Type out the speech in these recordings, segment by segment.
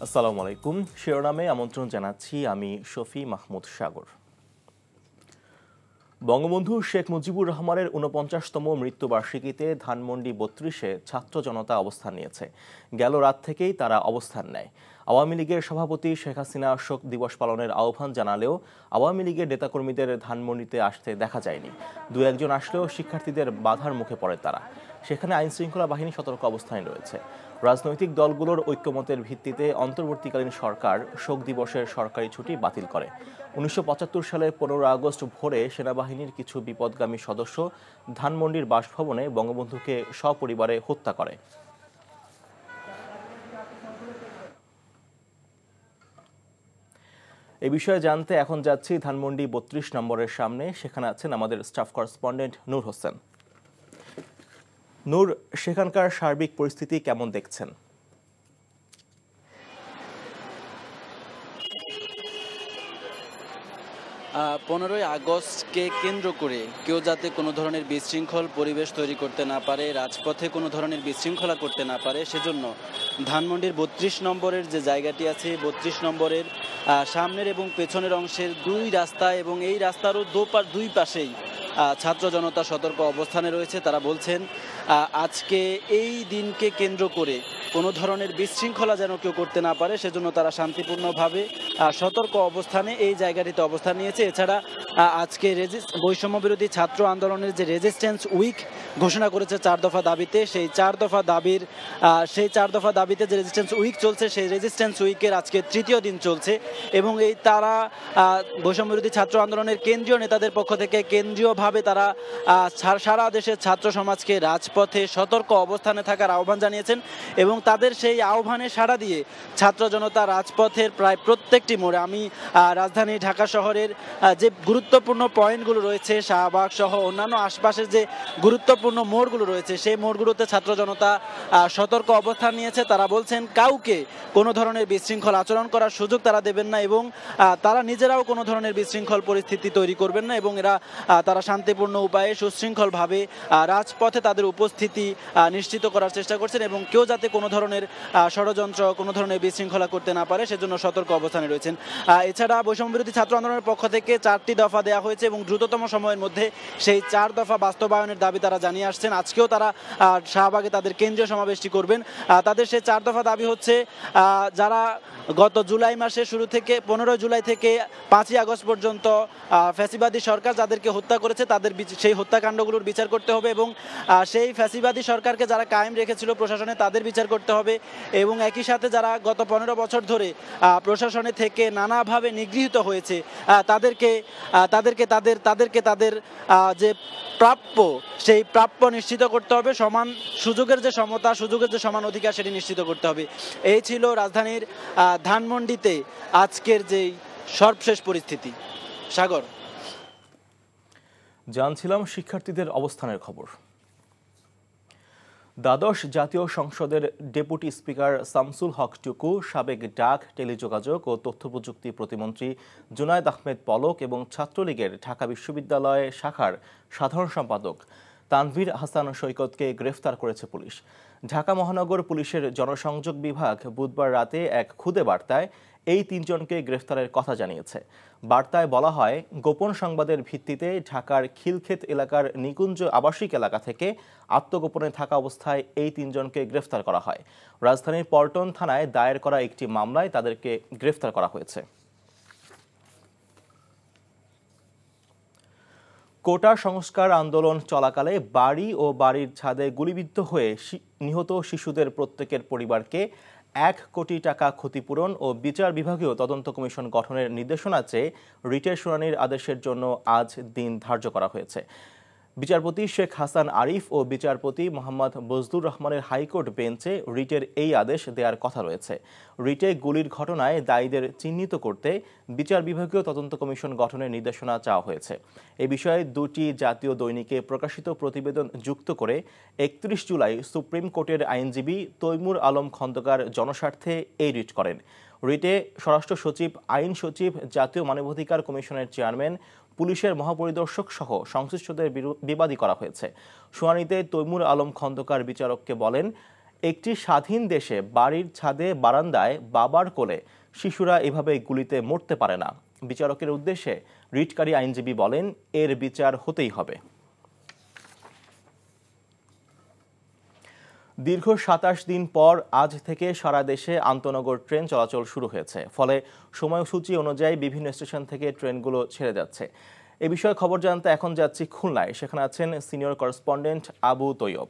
আসসালামু আলাইকুম। শিরোনামে আমন্ত্রণ জানাচ্ছি আমি শফি মাহমুদ সাগর। বঙ্গবন্ধু শেখ মুজিবুর রহমানের ৪৯তম মৃত্যুবার্ষিকীতে ধানমন্ডি ৩২-এ ছাত্র জনতা অবস্থান নিয়েছে। গেল রাত থেকেই তারা অবস্থান নেয়। আওয়ামী লীগের সভাপতি শেখ হাসিনা শোক দিবস পালনের আহ্বান জানালেও আওয়ামী লীগের নেতাকর্মীদের ধানমন্ডিতে আসতে দেখা যায়নি। দু একজন আসলেও শিক্ষার্থীদের বাধার মুখে পড়ে তারা। সেখানে আইনশৃঙ্খলা বাহিনী সতর্ক অবস্থানে রয়েছে। রাজনৈতিক দলগুলোর ঐক্যমতের ভিত্তিতে অন্তর্বর্তীকালীন সরকার শোক দিবসের সরকারি ছুটি বাতিল করে। ১৯৭৫ সালের ১৫ আগস্ট ভোরে সেনাবাহিনীর কিছু বিপদগামী সদস্য ধানমন্ডির বাসভবনে বঙ্গবন্ধুকে সপরিবারে হত্যা করে। এই বিষয়ে জানতে এখন যাচ্ছি ধানমন্ডি ৩২ নম্বরের সামনে। সেখানে আছেন আমাদের স্টাফ করেসপন্ডেন্ট নূর হোসেন। নূর, সেখানকার সার্বিক পরিস্থিতি কেমন দেখছেন? 15ই আগস্টকে কেন্দ্র করে কেউ যাতে কোনো ধরনের বিশৃঙ্খল পরিবেশ তৈরি করতে না পারে, রাজপথে কোনো ধরনের বিশৃঙ্খলা করতে না পারে, সেজন্য ধানমন্ডির ৩২ নম্বরের যে জায়গাটি আছে, ৩২ নম্বরের সামনের এবং পেছনের অংশের দুই রাস্তা এবং এই রাস্তারও দুই পাশেই ছাত্র জনতা সতর্ক অবস্থানে রয়েছে। তারা বলছেন আজকে এই দিনকে কেন্দ্র করে কোনো ধরনের বিশৃঙ্খলা যেন কেউ করতে না পারে, সেজন্য তারা শান্তিপূর্ণভাবে সতর্ক অবস্থানে এই জায়গাটিতে অবস্থান নিয়েছে। এছাড়া আজকে বৈষম্য বিরোধী ছাত্র আন্দোলনের যে রেজিস্ট্যান্স উইক ঘোষণা করেছে ৪ দফা দাবিতে, সেই ৪ দফা দাবিতে যে রেজিস্ট্যান্স উইক চলছে, সেই রেজিস্ট্যান্স উইকের আজকে তৃতীয় দিন চলছে এবং তারা বৈষম্য বিরোধী ছাত্র আন্দোলনের কেন্দ্রীয় নেতাদের পক্ষ থেকে কেন্দ্রীয়ভাবে তারা সারা দেশের ছাত্র সমাজকে রাজপথে সতর্ক অবস্থানে থাকার আহ্বান জানিয়েছেন এবং তাদের সেই আহ্বানে সাড়া দিয়ে ছাত্র জনতা রাজপথের প্রায় প্রত্যেকটি মোড়ে, আমি রাজধানী ঢাকা শহরের যে গুরুত্বপূর্ণ পয়েন্টগুলো রয়েছে, শাহবাগ সহ অন্যান্য আশপাশের যে গুরুত্বপূর্ণ মোড়গুলো রয়েছে, সেই মোড়গুলোতে ছাত্র জনতা সতর্ক অবস্থান নিয়েছে। তারা বলছেন কাউকে কোনো ধরনের বিশৃঙ্খল আচরণ করার সুযোগ তারা দেবেন না এবং তারা নিজেরাও কোনো ধরনের বিশৃঙ্খল পরিস্থিতি তৈরি করবেন না এবং তারা শান্তিপূর্ণ উপায়ে সুশৃঙ্খলভাবে রাজপথে তাদের উপস্থিতি নিশ্চিত করার চেষ্টা করছেন এবং কেউ যাতে কোনো ধরনের ষড়যন্ত্র, কোনো ধরনের বিশৃঙ্খলা করতে না পারে, সেজন্য সতর্ক অবস্থানে রয়েছেন। এছাড়া বৈষম্য বিরোধী ছাত্র আন্দোলনের পক্ষ থেকে 4টি দফা দেওয়া হয়েছে এবং দ্রুততম সময়ের মধ্যে সেই 4 দফা বাস্তবায়নের দাবি তারা জানিয়ে আসছেন। আজকেও তারা শাহবাগে তাদের কেন্দ্রীয় সমাবেশটি করবেন। তাদের সেই 4 দফা দাবি হচ্ছে, যারা গত জুলাই মাসে শুরু থেকে 15 জুলাই থেকে 5ই আগস্ট পর্যন্ত ফ্যাসিবাদী সরকার যাদেরকে হত্যা করেছে, তাদের সেই হত্যাকাণ্ডগুলোর বিচার করতে হবে এবং সেই ফ্যাসিবাদী সরকারকে যারা কায়েম রেখেছিল প্রশাসনে, তাদের বিচার করতে হবে এবং একই সাথে যারা গত 15 বছর ধরে প্রশাসনে থেকে নানাভাবে নিগৃহীত হয়েছে, তাদেরকে তাদের যে প্রাপ্য, সেই প্রাপ্য নিশ্চিত করতে হবে। সমান সুযোগের যে সমতা, সুযোগের যে সমান অধিকার, সেটি নিশ্চিত করতে হবে। এই ছিল রাজধানীর ধানমন্ডিতে আজকের যেই সর্বশেষ পরিস্থিতি। সাগর, জানছিলাম শিক্ষার্থীদের অবস্থানের খবর। দ্বাদশ জাতীয় সংসদের ডেপুটি স্পিকার শামসুল হক টুকু, সাবেক ডাক, টেলিযোগাযোগ ও তথ্যপ্রযুক্তি প্রতিমন্ত্রী জুনায়েদ আহমেদ পলক এবং ছাত্রলীগের ঢাকা বিশ্ববিদ্যালয় শাখার সাধারণ সম্পাদক তানভীর হাসান সৈকতকে গ্রেফতার করেছে পুলিশ। ঢাকা মহানগর পুলিশের জনসংযোগ বিভাগ বুধবার রাতে এক খুদে বার্তায় এই 3 জনকে গ্রেফতারের কথা জানিয়েছে। বার্তায় বলা হয়, গোপন সংবাদের ভিত্তিতে ঢাকার খিলক্ষেত এলাকার নিকুঞ্জ আবাসিক এলাকা থেকে আত্মগোপনে থাকা অবস্থায় এই 3 জনকে গ্রেফতার করা হয়। রাজধানীর পল্টন থানায় দায়ের করা একটি মামলায় তাদেরকে গ্রেফতার করা হয়েছে। কোটা সংস্কার আন্দোলন চলাকালে বাড়ি ও বাড়ির ছাদে গুলিবিদ্ধ হয়ে নিহত শিশুদের প্রত্যেকের পরিবারকে 1 কোটি টাকা ক্ষতিপূরণ ও বিচার বিভাগীয় তদন্ত কমিশন গঠনের নির্দেশনা চেয়ে রিটের শুনানির আদেশের জন্য আজ দিন ধার্য করা হয়েছে। বিচারপতি শেখ হাসান আরিফ ও বিচারপতি মোহাম্মদ বজলুর রহমানের হাইকোর্ট বেঞ্চে রিটের এই আদেশ দেওয়ার কথা রয়েছে। রিটে গুলির ঘটনায় দায়ীদের চিহ্নিত করতে বিচার বিভাগীয় তদন্ত কমিশন গঠনের নির্দেশনা চাওয়া হয়েছে। এ বিষয়ে 2টি জাতীয় দৈনিকে প্রকাশিত প্রতিবেদন যুক্ত করে 31 জুলাই সুপ্রিম কোর্টের আইনজীবী তৈমুর আলম খন্দকার জনস্বার্থে এই রিট করেন। রিটে স্বরাষ্ট্র সচিব, আইন সচিব, জাতীয় মানবাধিকার কমিশনের চেয়ারম্যান, পুলিশের মহাপরিদর্শক সহ সংশ্লিষ্টদের বিবাদী করা হয়েছে। শুনানিতে তৈমুর আলম খন্দকার বিচারককে বলেন, একটি স্বাধীন দেশে বাড়ির ছাদে বারান্দায় বাবার কোলে শিশুরা এভাবে গুলিতে মরতে পারে না। বিচারকের উদ্দেশ্যে রিটকারী আইনজীবী বলেন, এর বিচার হতেই হবে। দীর্ঘ ২৭ দিন পর আজ থেকে সারা দেশে আন্তনগর ট্রেন চলাচল শুরু হয়েছে। ফলে সময়সূচি অনুযায়ী বিভিন্ন স্টেশন থেকে ট্রেনগুলো ছেড়ে যাচ্ছে। এ বিষয়ে খবর জানতে এখন যাচ্ছি খুলনায়। সেখানে আছেন সিনিয়র করেসপন্ডেন্ট আবু তৈয়ব।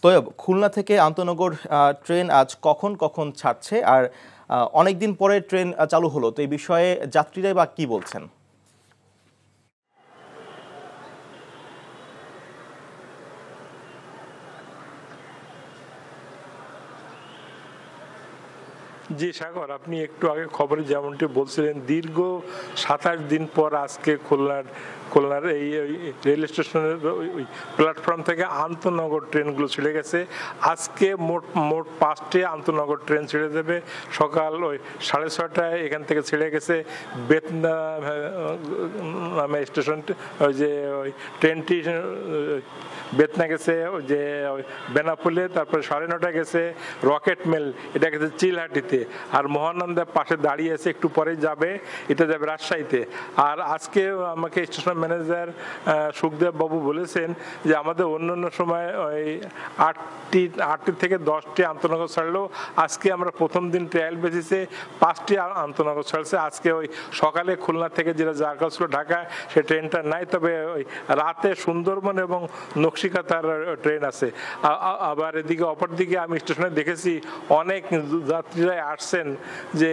তৈয়ব, খুলনা থেকে আন্তনগর ট্রেন আজ কখন কখন ছাড়ছে, আর অনেকদিন পরে ট্রেন চালু হলো, তো এই বিষয়ে যাত্রীরাই বা কি বলছেন? জি সাগর, আপনি একটু আগে খবরে যেমনটি বলছিলেন, দীর্ঘ ২৭ দিন পর আজকে খুলনার এই রেল স্টেশনের ওই প্ল্যাটফর্ম থেকে আন্তনগর ট্রেনগুলো ছেড়ে গেছে। আজকে মোট 5টি আন্তনগর ট্রেন ছেড়ে দেবে। সকাল ওই 6:30টায় এখান থেকে ছেড়ে গেছে বেতনা নামে স্টেশনটি, ওই যে ওই ট্রেনটি বেতনা গেছে ওই যে ওই বেনাপোলে, তারপরে 9:30টায় গেছে রকেট মেল, এটা গেছে চিলহাটিতে, আর মহানন্দার পাশে দাঁড়িয়ে আছে, একটু পরে যাবে, এটা যাবে রাজশাহীতে। আর আজকে আমাকে স্টেশন ম্যানেজার সুখদেব বাবু বলেছেন যে আমাদের অন্যান্য সময় ওই 8টি থেকে 10টি আন্তনগর ছাড়লেও আজকে আমরা প্রথম দিন ট্রায়াল বেসিসে 5টি আন্তনগর ছাড়ছে। আজকে ওই সকালে খুলনা থেকে যেটা যাওয়ার কথা ছিল ঢাকা, সে ট্রেনটা নাই, তবে ওই রাতে সুন্দরবন এবং নকশিকাতার ট্রেন আছে। আবার এদিকে অপরদিকে আমি স্টেশনে দেখেছি অনেক যাত্রীরা আসছেন যে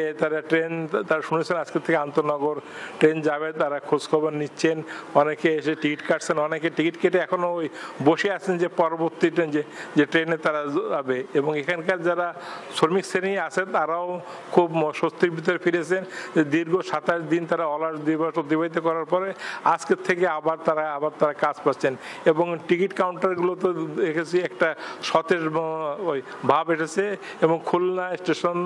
তারা শুনেছেন আজকে থেকে আন্তনগর ট্রেন যাবে, তারা খোঁজখবর নিচ্ছেন, অনেকে এসে টিকিট কাটছেন, অনেকে টিকিট কেটে এখনো ওই বসে আছেন যে পরবর্তী ট্রেন যে ট্রেনে তারা যাবে। এবং এখানকার যারা শ্রমিক শ্রেণী আছে তারাও খুব স্বস্তির ভিতরে ফিরেছেন যে দীর্ঘ 27 দিন তারা অলস দিবস অতিবাহিত করার পরে আজকের থেকে আবার তারা কাজ পাচ্ছেন। এবং টিকিট কাউন্টারগুলো তো দেখেছি একটা সতেজ ওই ভাব এসেছে, এবং খুলনা স্টেশন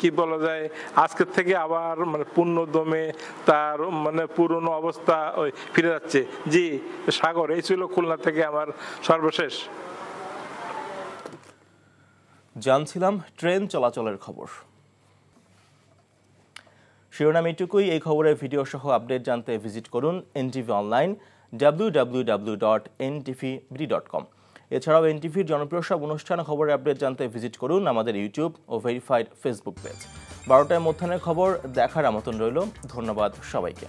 কি বলা যায় আজকের থেকে আবার মানে পূর্ণ দমে তার মানে পুরনো অবস্থা ওই ফিরে যাচ্ছে। জি সাগর, এই ছিল খুলনা থেকে আমার সর্বশেষ। জানছিলাম ট্রেন চলাচলের খবর। শিরোনাম এইটুকুই। এই খবরের ভিডিও সহ আপডেট জানতে ভিজিট করুন এনটিভি অনলাইন www.ntvbd.com। এছাড়াও এনটিভির জনপ্রিয় সব অনুষ্ঠান খবরের আপডেট জানতে ভিজিট করুন আমাদের ইউটিউব ও ভেরিফাইড ফেসবুক পেজ। 12টায় মধ্যাহ্নের খবর দেখার আমন্ত্রণ রইল। ধন্যবাদ সবাইকে।